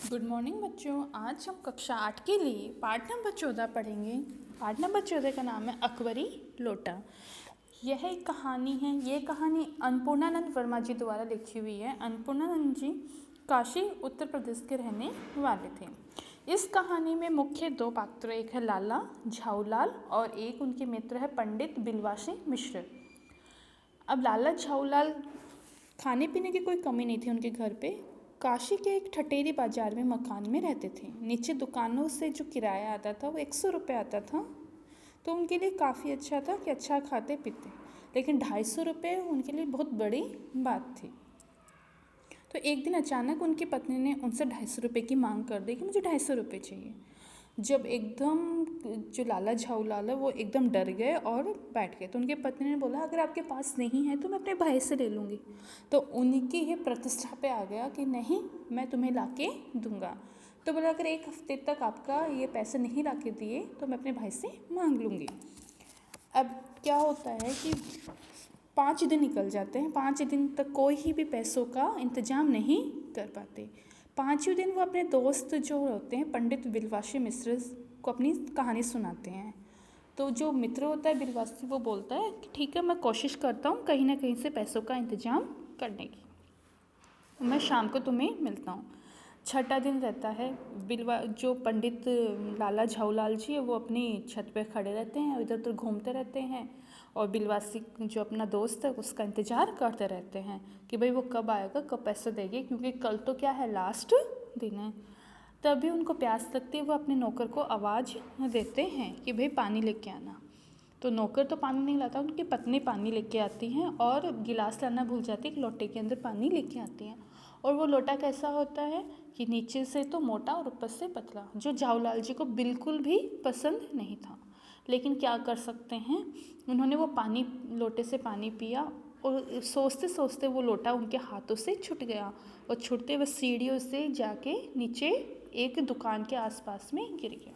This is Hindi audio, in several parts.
गुड मॉर्निंग बच्चों। आज हम कक्षा 8 के लिए पाठ नंबर 14 पढ़ेंगे। पाठ नंबर 14 का नाम है अकबरी लोटा। यह एक कहानी है। ये कहानी अन्नपूर्णानंद वर्मा जी द्वारा लिखी हुई है। अन्नपूर्णानंद जी काशी उत्तर प्रदेश के रहने वाले थे। इस कहानी में मुख्य दो पात्र, एक है लाला झाऊलाल और एक उनके मित्र है पंडित बिलवासी मिश्र। अब लाला झाऊलाल खाने पीने की कोई कमी नहीं थी उनके घर पे। काशी के एक ठटेरी बाजार में मकान में रहते थे। नीचे दुकानों से जो किराया आता था वो 100 रुपये आता था, तो उनके लिए काफ़ी अच्छा था कि अच्छा खाते पीते। लेकिन 250 रुपये उनके लिए बहुत बड़ी बात थी। तो एक दिन अचानक उनकी पत्नी ने उनसे 250 रुपये की मांग कर दी कि मुझे 250 रुपये चाहिए। जब एकदम जो लाला झाऊलाल है वो एकदम डर गए और बैठ गए। तो उनके पत्नी ने बोला, अगर आपके पास नहीं है तो मैं अपने भाई से ले लूँगी। तो उनकी ये प्रतिष्ठा पे आ गया कि नहीं, मैं तुम्हें ला के दूँगा। तो बोला, अगर 1 हफ्ते तक आपका ये पैसे नहीं ला के दिए तो मैं अपने भाई से मांग लूँगी। अब क्या होता है कि 5 दिन निकल जाते हैं। 5 दिन तक कोई भी पैसों का इंतजाम नहीं कर पाते। 5वें दिन वो अपने दोस्त जो होते हैं पंडित बिलवासी मिश्र को अपनी कहानी सुनाते हैं। तो जो मित्र होता है बिलवासी, वो बोलता है कि ठीक है, मैं कोशिश करता हूँ कहीं ना कहीं से पैसों का इंतजाम करने की, मैं शाम को तुम्हें मिलता हूँ। 6ठा दिन रहता है। जो पंडित लाला झाऊलाल जी है वो अपनी छत पे खड़े रहते हैं, इधर उधर घूमते रहते हैं और बिलवासी जो अपना दोस्त है उसका इंतज़ार करते रहते हैं कि भाई वो कब आएगा, कब पैसे देंगे, क्योंकि कल तो क्या है, लास्ट दिन है। तभी उनको प्यास लगती है, वो अपने नौकर को आवाज़ देते हैं कि भाई पानी लेके आना। तो नौकर तो पानी नहीं लाता, उनकी पत्नी पानी लेके आती हैं और गिलास लाना भूल जाती है, एक लोटे के अंदर पानी लेके आती हैं। और वो लोटा कैसा होता है कि नीचे से तो मोटा और ऊपर से पतला, जो झाऊलाल जी को बिल्कुल भी पसंद नहीं था। लेकिन क्या कर सकते हैं, उन्होंने वो पानी, लोटे से पानी पिया और सोचते सोचते वो लोटा उनके हाथों से छूट गया और छूटते हुए सीढ़ियों से जाके नीचे एक दुकान के आसपास में गिर गया।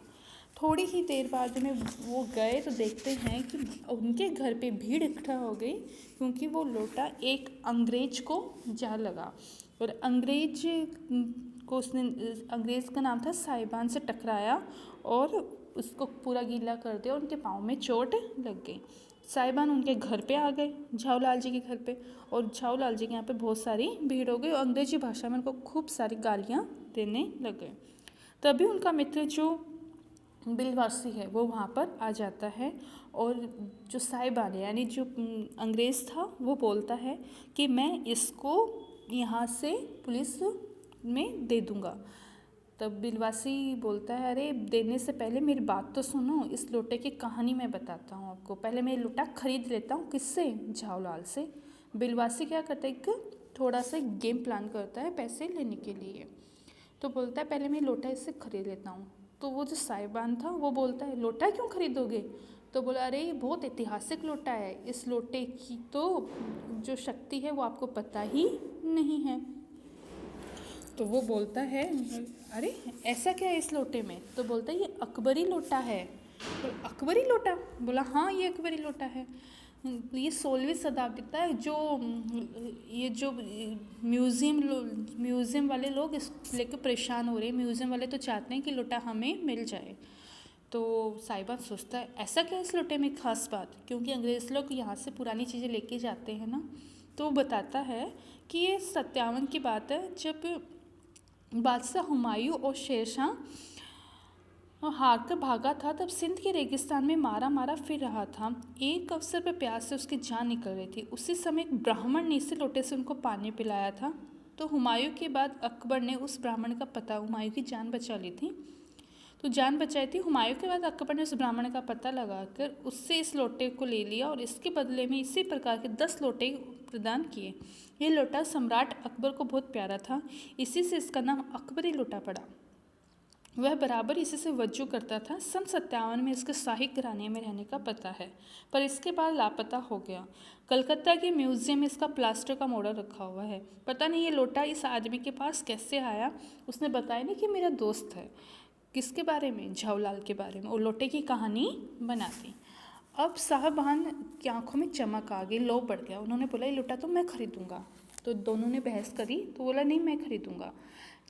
थोड़ी ही देर बाद में वो गए तो देखते हैं कि उनके घर पे भीड़ इकट्ठा हो गई, क्योंकि वो लोटा एक अंग्रेज को जा लगा और अंग्रेज का नाम था साहिबान से टकराया और उसको पूरा गीला कर दिया, उनके पाँव में चोट लग गई। साहिबान उनके घर पे आ गए, झाऊलाल जी के घर पे, और झाऊलाल जी के यहाँ पे बहुत सारी भीड़ हो गई और अंग्रेजी भाषा में उनको खूब सारी गालियाँ देने लग गए। तभी उनका मित्र जो बिलवासी है वो वहाँ पर आ जाता है और जो साहिबान है यानी जो अंग्रेज़ था वो बोलता है कि मैं इसको यहाँ से पुलिस में दे दूँगा। तब बिलवासी बोलता है, अरे देने से पहले मेरी बात तो सुनो, इस लोटे की कहानी मैं बताता हूँ आपको। पहले मैं ये लोटा खरीद लेता हूँ। किससे? झाऊलाल से। बिलवासी क्या करता है, एक थोड़ा सा गेम प्लान करता है पैसे लेने के लिए। तो बोलता है पहले मैं लोटा इससे खरीद लेता हूँ। तो वो जो साहिबान था वो बोलता है, लोटा क्यों खरीदोगे? तो बोला, अरे ये बहुत ऐतिहासिक लोटा है, इस लोटे की तो जो शक्ति है वो आपको पता ही नहीं है। तो वो बोलता है, अरे ऐसा क्या है इस लोटे में? तो बोलता है ये अकबरी लोटा है। तो अकबरी लोटा? बोला हाँ, ये अकबरी लोटा है। ये 16वीं शताब्दी का है। ये जो म्यूज़ियम वाले लोग इस लेकर परेशान हो रहे हैं। म्यूज़ियम वाले तो चाहते हैं कि लोटा हमें मिल जाए। तो साहिबान सोचता है ऐसा क्या इस लोटे में ख़ास बात, क्योंकि अंग्रेज़ लोग यहाँ से पुरानी चीज़ें लेके जाते हैं ना। तो वो बताता है कि ये 57 की बात है, जब बादशाह हुमायूं और शेरशाह हार कर भागा था। तब सिंध के रेगिस्तान में मारा मारा फिर रहा था। एक अवसर पर प्यास से उसकी जान निकल रही थी। उसी समय एक ब्राह्मण ने इसी लोटे से उनको पानी पिलाया था। तो हुमायूं के बाद अकबर ने उस ब्राह्मण का पता, हुमायूं की जान बचा ली थी, तो जान बचाई थी। हुमायूं के बाद अकबर ने उस ब्राह्मण का पता लगाकर उससे इस लोटे को ले लिया और इसके बदले में इसी प्रकार के 10 लोटे प्रदान किए। ये लोटा सम्राट अकबर को बहुत प्यारा था, इसी से इसका नाम अकबरी लोटा पड़ा। वह बराबर इसी से वजू करता था। सन 57 में इसके शाही घराने में रहने का पता है, पर इसके बाद लापता हो गया। कलकत्ता के म्यूज़ियम में इसका प्लास्टर का मॉडल रखा हुआ है। पता नहीं ये लोटा इस आदमी के पास कैसे आया। उसने बताया नहीं कि मेरा दोस्त है। किसके बारे में? झाऊलाल के बारे में। और लोटे की कहानी बना दी। अब साहबान की आंखों में चमक आ गई, लोभ बढ़ गया। उन्होंने बोला ये लोटा तो मैं खरीदूंगा। तो दोनों ने बहस करी, तो बोला नहीं मैं खरीदूंगा।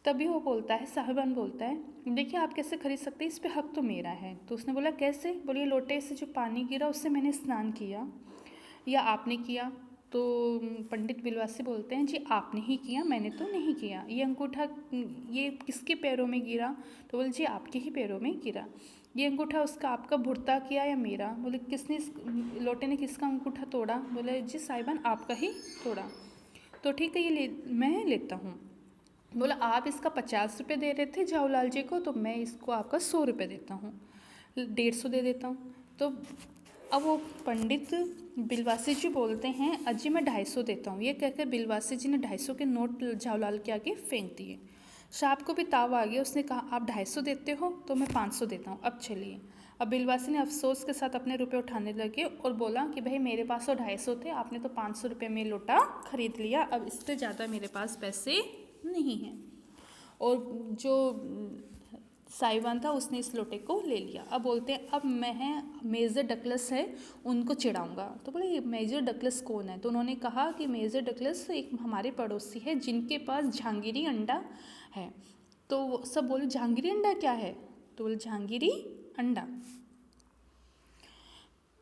तभी वो बोलता है, साहिबान बोलता है, देखिए आप कैसे खरीद सकते हैं, इस पे हक तो मेरा है। तो उसने बोला कैसे? बोलिए लोटे से जो पानी गिरा उससे मैंने स्नान किया, या आपने किया? तो पंडित बिलवासी बोलते हैं, जी आपने ही किया, मैंने तो नहीं किया। ये अंगूठा ये किसके पैरों में गिरा? तो बोले जी आपके ही पैरों में गिरा। ये अंगूठा उसका आपका भुर्ता किया या मेरा? बोले किसने लोटे ने किसका अंगूठा तोड़ा? बोले जी साहिबान आपका ही तोड़ा। तो ठीक है, ये मैं लेता हूँ। बोला आप इसका 50 रुपये दे रहे थे जाऊलाल जी को, तो मैं इसको आपका 100 रुपये देता हूँ, 150 दे देता हूँ। तो अब वो पंडित बिलवासी जी बोलते हैं, अजी मैं 250 देता हूँ। ये कहकर बिलवासी जी ने 250 के नोट जाऊलाल के आगे फेंक दिए। साहब को भी ताव आ गया, उसने कहा आप 250 देते हो तो मैं 500 देता हूँ, अब चलिए। अब बिलवासी ने अफसोस के साथ अपने रुपए उठाने लगे और बोला कि भाई मेरे पास तो 250 थे, आपने तो 500 रुपये में लोटा खरीद लिया, अब इससे ज़्यादा मेरे पास पैसे नहीं हैं। और जो साहिबान था उसने इस लोटे को ले लिया। अब बोलते हैं अब मैं मेजर डगलस है उनको चिढ़ाऊंगा। तो बोले ये मेजर डगलस कौन है? तो उन्होंने कहा कि मेजर डगलस एक हमारे पड़ोसी है जिनके पास जहांगीरी अंडा है। तो सब बोले जहांगीरी अंडा क्या है? तो बोले जहांगीरी अंडा।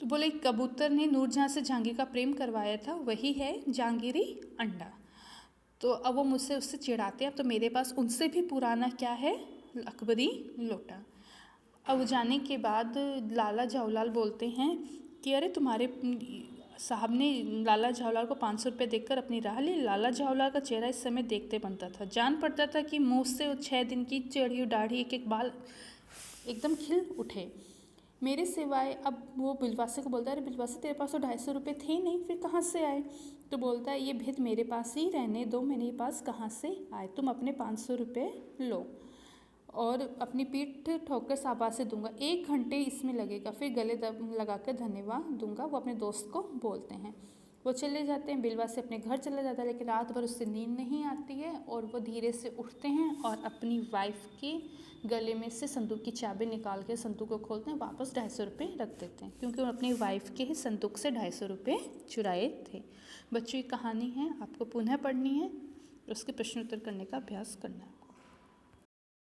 तो बोले कबूतर ने नूरजहाँ से जहांगीर का प्रेम करवाया था, वही है जहांगीरी अंडा। तो अब वो मुझसे उससे चिढ़ाते हैं, अब तो मेरे पास उनसे भी पुराना क्या है, अकबरी लोटा। अब जाने के बाद लाला जाऊलाल बोलते हैं कि अरे तुम्हारे साहब ने लाला जाऊलाल को 500 रुपये देकर अपनी राह ली। लाला जाऊलाल का चेहरा इस समय देखते बनता था, जान पड़ता था कि मुँह से 6 दिन की चढ़ी हुई दाढ़ी एक एक बाल एकदम खिल उठे। मेरे सिवाय अब वो बिलवासी को बोलता है, अरे बिलवासी तेरे पास तो 250 रुपये थे नहीं, फिर कहाँ से आए? तो बोलता है ये भेद मेरे पास ही रहने दो, मेरे पास कहाँ से आए, तुम अपने 500 रुपये लो और अपनी पीठ ठोकर शाबाशी दूंगा, 1 घंटे इसमें लगेगा, फिर गले लगा कर धन्यवाद दूंगा। वो अपने दोस्त को बोलते हैं, वो चले जाते हैं। बिलवासी अपने घर चला जाता है, लेकिन रात भर उससे नींद नहीं आती है और वो धीरे से उठते हैं और अपनी वाइफ के गले में से संदूक की चाबी निकाल के संदूक को खोलते हैं, वापस 250 रुपये रख देते हैं, क्योंकि वो अपनी वाइफ के ही संदूक से 250 रुपये चुराए थे। बच्चों की कहानी है, आपको पुनः पढ़नी है, उसके प्रश्न उत्तर करने का अभ्यास करना है।